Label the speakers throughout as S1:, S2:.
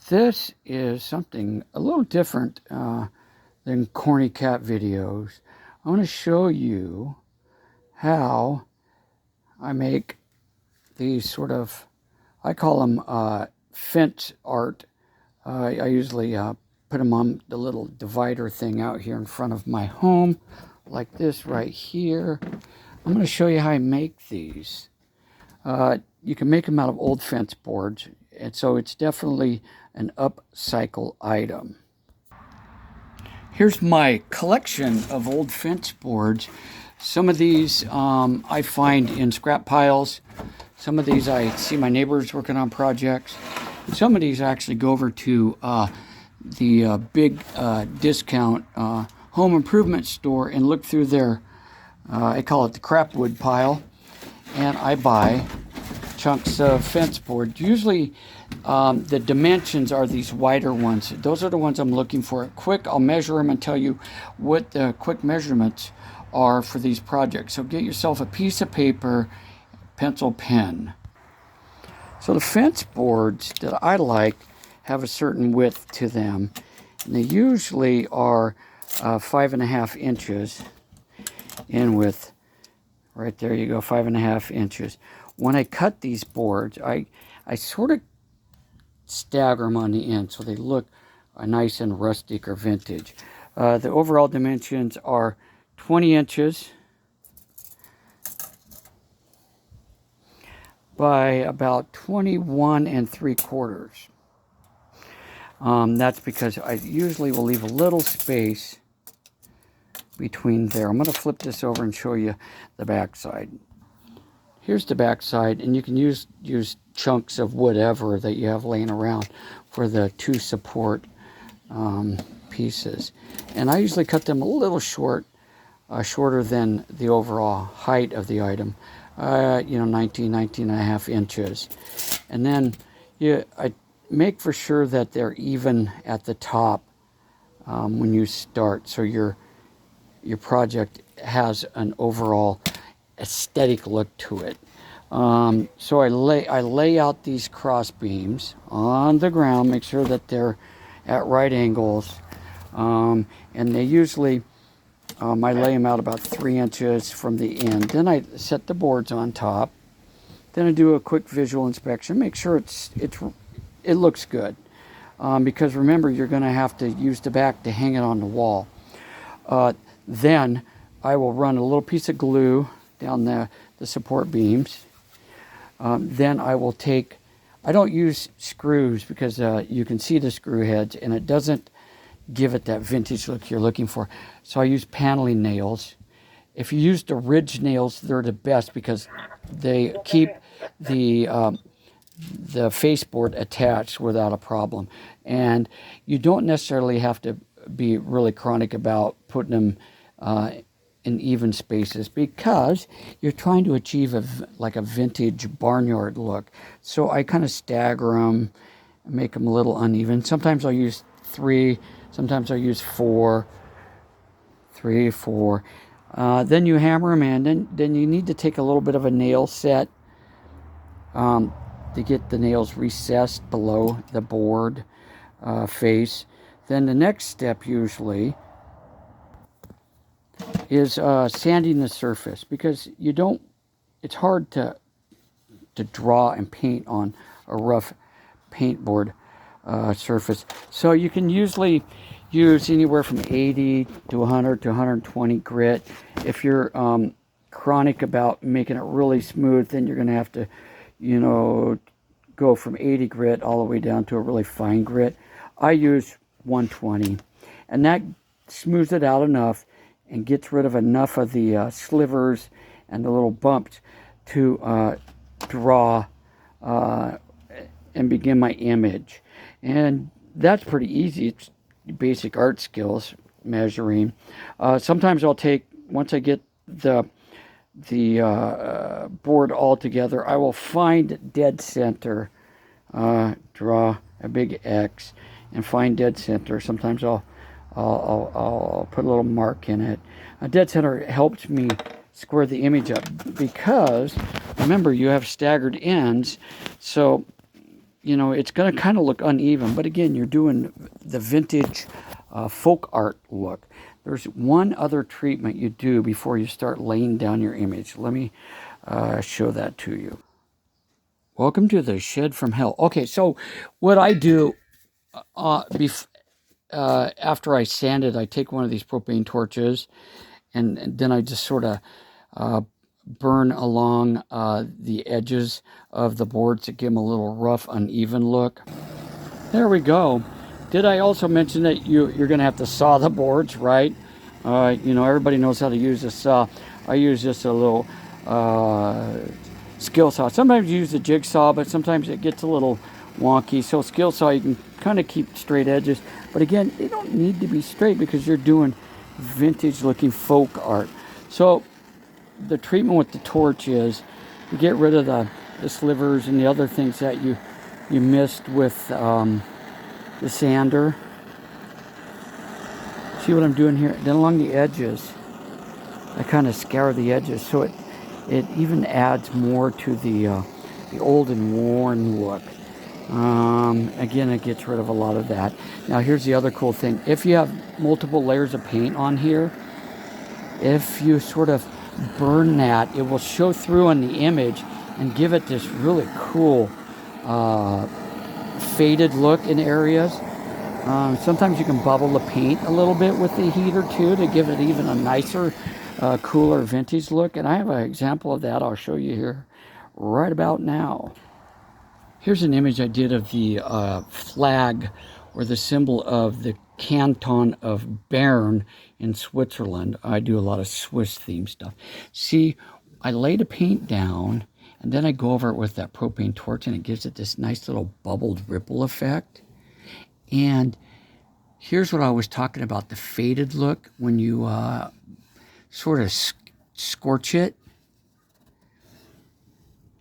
S1: This is something a little different than corny cat videos. I want to show you how I make these sort of, I call them fence art. I usually put them on the little divider thing out here in front of my home, like this right here. I'm going to show you how I make these. You can make them out of old fence boards, and so it's definitely an upcycle item. Here's my collection of old fence boards. Some of these I find in scrap piles. Some of these I see my neighbors working on projects. Some of these I actually go over to the big discount home improvement store and look through their, I call it the crapwood pile, and I buy chunks of fence board. Usually the dimensions are these wider ones. Those are the ones I'm looking for. Quick, I'll measure them and tell you what the quick measurements are for these projects. So get yourself a piece of paper, pencil, pen. So the fence boards that I like have a certain width to them. And they usually are 5.5 inches in width. Right there you go, 5.5 inches. When I cut these boards, I sort of stagger them on the end so they look nice and rustic or vintage. The overall dimensions are 20 inches by about 21 3/4. That's because I usually will leave a little space between there. I'm going to flip this over and show you the back side. Here's the back side, and you can use chunks of whatever that you have laying around for the two support pieces. And I usually cut them a little short, shorter than the overall height of the item, 19 and a half inches. And then I make for sure that they're even at the top when you start, so your project has an overall aesthetic look to it. So I lay out these cross beams on the ground, make sure that they're at right angles, and they usually I lay them out about 3 inches from the end. Then I set the boards on top. Then I do a quick visual inspection, make sure it looks good, because remember, you're going to have to use the back to hang it on the wall. Then I will run a little piece of glue down the support beams. Then I will I don't use screws because you can see the screw heads and it doesn't give it that vintage look you're looking for. So I use paneling nails. If you use the ridge nails, they're the best because they keep the faceboard attached without a problem. And you don't necessarily have to be really chronic about putting them in even spaces because you're trying to achieve like a vintage barnyard look. So I kind of stagger them, make them a little uneven. Sometimes I'll use 3, sometimes I'll use 4, 3, 4. Then you hammer them in. Then you need to take a little bit of a nail set to get the nails recessed below the board face. Then the next step usually is sanding the surface, because it's hard to draw and paint on a rough paintboard surface. So you can usually use anywhere from 80 to 100 to 120 grit. If you're chronic about making it really smooth, then you're going to have to, go from 80 grit all the way down to a really fine grit. I use 120, and that smooths it out enough and gets rid of enough of the slivers and the little bumps to draw and begin my image. And that's pretty easy. It's basic art skills, measuring. Sometimes I'll once I get the board all together, I will find dead center, draw a big X and find dead center. Sometimes I'll put a little mark in it. A dead center helps me square the image up because, remember, you have staggered ends. So you know, it's going to kind of look uneven. But again, you're doing the vintage folk art look. There's one other treatment you do before you start laying down your image. Let me show that to you. Welcome to the shed from hell. Okay, so what I do after I sand it, I take one of these propane torches, and then I just sort of burn along the edges of the boards to give them a little rough, uneven look. There we go. Did I also mention that you're going to have to saw the boards, right? You know, everybody knows how to use a saw. I use just a little skill saw. Sometimes you use the jigsaw, but sometimes it gets a little wonky. So skill saw, you can kind of keep straight edges. But again, they don't need to be straight because you're doing vintage looking folk art. So the treatment with the torch is you get rid of the slivers and the other things that you missed with the sander. See what I'm doing here? Then along the edges, I kind of scour the edges so it even adds more to the old and worn look. Again, it gets rid of a lot of that. Now here's the other cool thing. If you have multiple layers of paint on here, if you sort of burn that, it will show through on the image and give it this really cool faded look in areas. Sometimes you can bubble the paint a little bit with the heater too to give it even a nicer, cooler vintage look. And I have an example of that I'll show you here right about now. Here's an image I did of the flag or the symbol of the canton of Bern in Switzerland. I do a lot of Swiss themed stuff. See, I lay the paint down and then I go over it with that propane torch and it gives it this nice little bubbled ripple effect. And here's what I was talking about, the faded look when you sort of scorch it.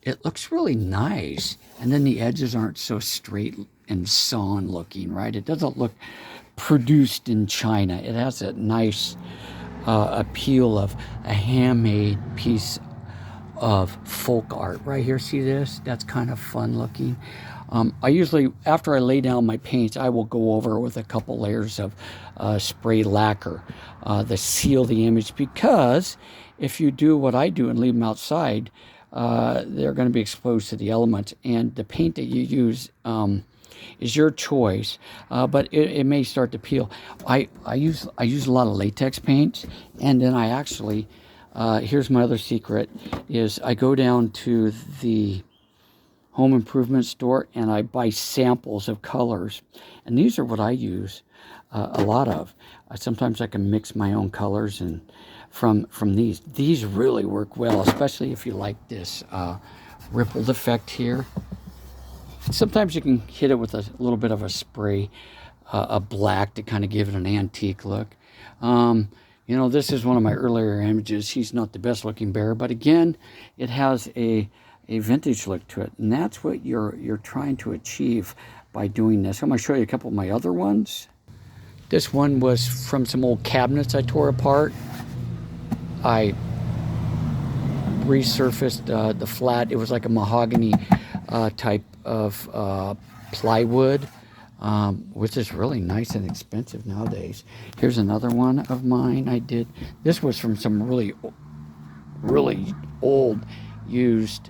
S1: It looks really nice. And then the edges aren't so straight and sawn looking, right? It doesn't look produced in China. It has a nice appeal of a handmade piece of folk art. Right here, see this? That's kind of fun looking. I usually, after I lay down my paints, I will go over with a couple layers of spray lacquer to seal the image, because if you do what I do and leave them outside, they're going to be exposed to the elements, and the paint that you use is your choice, but it may start to peel. I use a lot of latex paints, and then I actually here's my other secret, is I go down to the home improvement store and I buy samples of colors, and these are what I use a lot of. Sometimes I can mix my own colors, and from these really work well, especially if you like this rippled effect here. Sometimes you can hit it with a little bit of a spray, a black, to kind of give it an antique look. You know, this is one of my earlier images. He's not the best looking bear, but again, it has a vintage look to it, and that's what you're trying to achieve by doing this. I'm going to show you a couple of my other ones. This one was from some old cabinets I tore apart. I resurfaced the flat. It was like a mahogany type of plywood, which is really nice and expensive nowadays. Here's another one of mine I did. This was from some really old used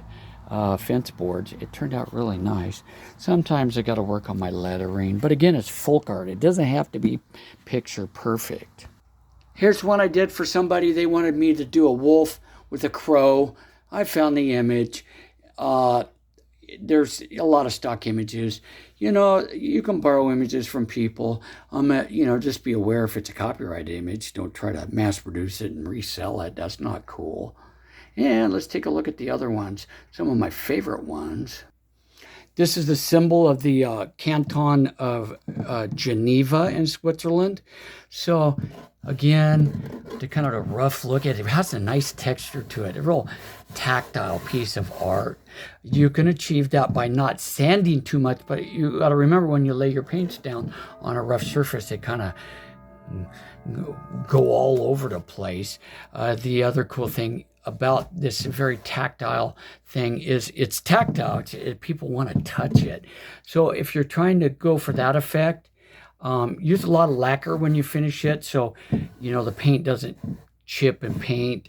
S1: fence boards. It turned out really nice. Sometimes I got to work on my lettering, but again, it's folk art. It doesn't have to be picture perfect. Here's one I did for somebody. They wanted me to do a wolf with a crow. I found the image. There's a lot of stock images. You know, you can borrow images from people. You know, just be aware if it's a copyright image. Don't try to mass produce it and resell it. That's not cool. And let's take a look at the other ones. Some of my favorite ones. This is the symbol of the canton of Geneva in Switzerland. So again, to kind of a rough look at it, it has a nice texture to it, a real tactile piece of art. You can achieve that by not sanding too much, but you got to remember when you lay your paints down on a rough surface, they kind of go all over the place. The other cool thing, about this very tactile thing is it's tactile. People want to touch it. So if you're trying to go for that effect, use a lot of lacquer when you finish it, so the paint doesn't chip and paint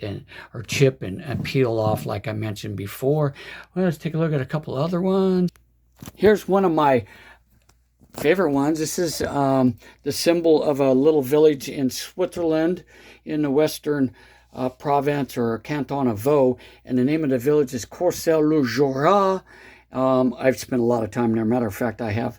S1: or chip and peel off like I mentioned before. Well, let's take a look at a couple other ones. Here's one of my favorite ones. This is the symbol of a little village in Switzerland in the western province or canton of Vaud, and the name of the village is Courcelles-le-Jura. I've spent a lot of time there. Matter of fact, I have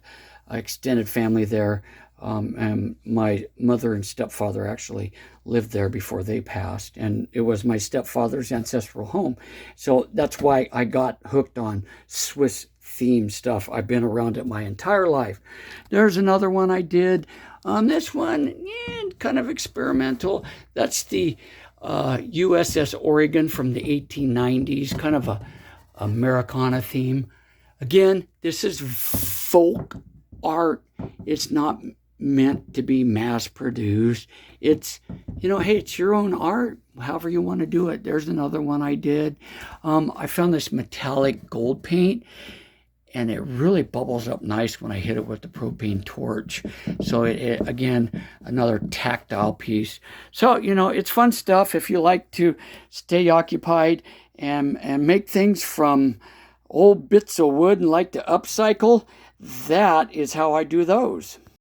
S1: extended family there, and my mother and stepfather actually lived there before they passed, and it was my stepfather's ancestral home. So that's why I got hooked on Swiss theme stuff. I've been around it my entire life. There's another one I did. This one, kind of experimental. That's the USS Oregon from the 1890s, kind of a Americana theme. Again, this is folk art. It's not meant to be mass produced. It's, hey, it's your own art, however you want to do it. There's another one I did. I found this metallic gold paint, and it really bubbles up nice when I hit it with the propane torch. So it again, another tactile piece. So, it's fun stuff if you like to stay occupied and make things from old bits of wood and like to upcycle. That is how I do those.